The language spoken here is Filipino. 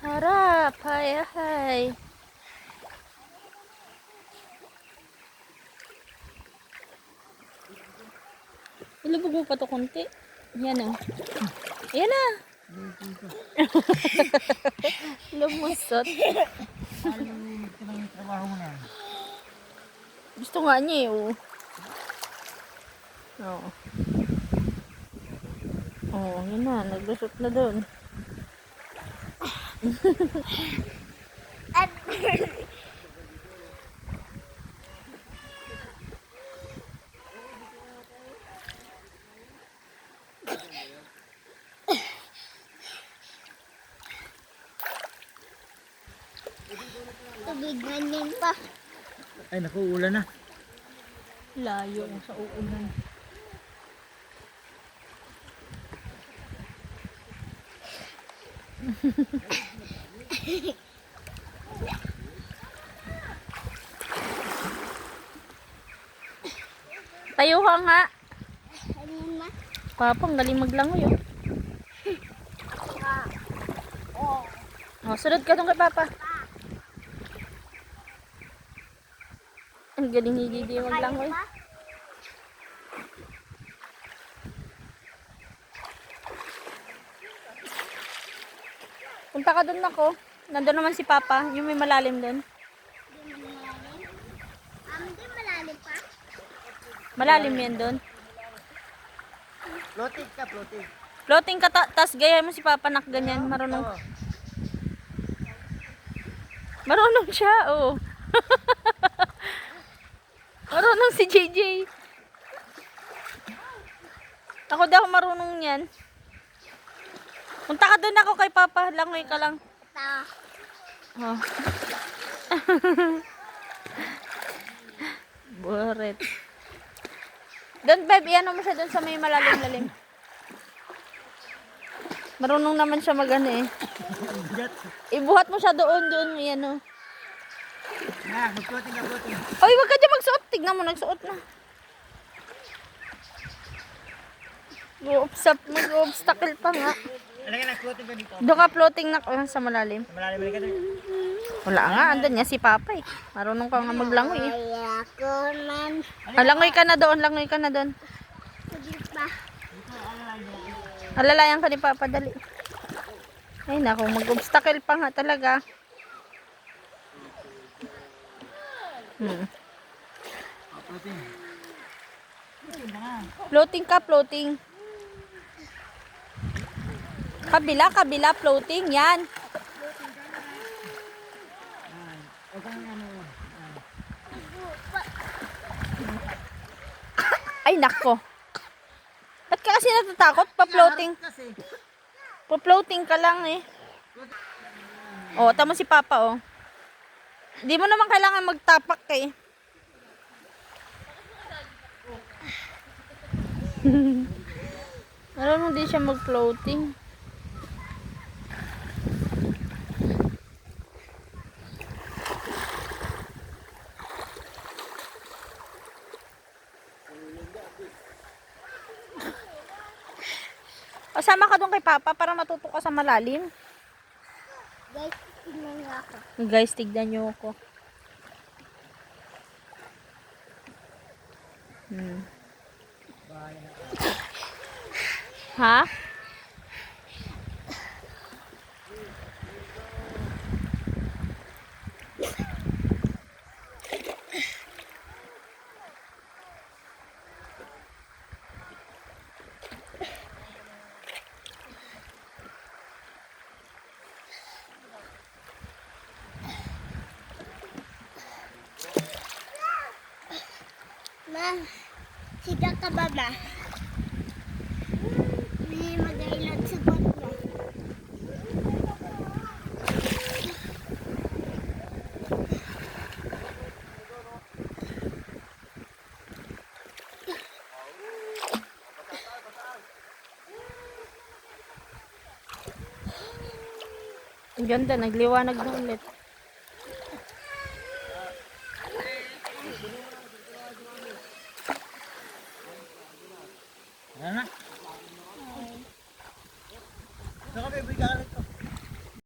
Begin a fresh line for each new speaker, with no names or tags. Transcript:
Harap, hay, hay. Ilubog mo pa to konti. Yan o. Yan na. Lumusot. Gusto nga niya eh. Oh. Oo. Oh, yun na. Naglusot na doon.
Tubig ganyan pa.
Ay, naku, ulan na.
Layo sa uulan. Tayo ka nga.
Ganyan ma.
Papang galing maglangoy oh. Oh, sunod ka dun kay Papa. Ang galing higidi maglangoy. Punta ka dun ako. Nandun naman si Papa. Yung may malalim dun.
Hindi malalim pa.
Malalim yan dun.
Floating ka, floating.
Floating ka, tas gaya mo si Papa nak ganyan. Marunong. Marunong siya, oo. Marunong si JJ. Ako daw marunong yan. Punta ka dun ako kay Papa. Langoy ka lang.
Ito.
Oh. Buret. Doon, babe, iano mo siya doon sa may malalim-lalim. Marunong naman siya mag-ano eh. Ibuhat mo siya doon, iano.
Na, mag-floating ka, floating.
Oy, wag ka dyan magsuot. Tignan mo, nagsuot na. Mag-obstacle pa nga.
Alagay na, floating ka dito.
Doon ka floating na sa malalim.
Malalim ka na.
Wala nga, andun niya si Papa eh. Marunong ka nga maglangoy eh.
Ay, ako man.
Langoy ka na doon, langoy ka na doon.
Tubig pa.
Alalayan ka ni Papa, dali. Ay naku, mag-obstacle pa nga talaga.
Floating.
Floating ka, floating. Kabila, kabila, floating. Yan. Ay nako. Ba't ka kasi natatakot? Pa-floating. Pa-floating ka lang eh. Oh, tama si Papa oh. Hindi mo naman kailangan magtapak eh. Marunong din siya mag-floating. Kasama ka doon kay Papa para matuto ka sa malalim.
Guys, tingnan niyo ako.
Guys, tignan nyo ako. Ha?
Ma, siga ka ba ba? May mag-ailan sa bot mo.
Ang ganda, nagliwanag na ulit.
Ano na? Ito ka, baby,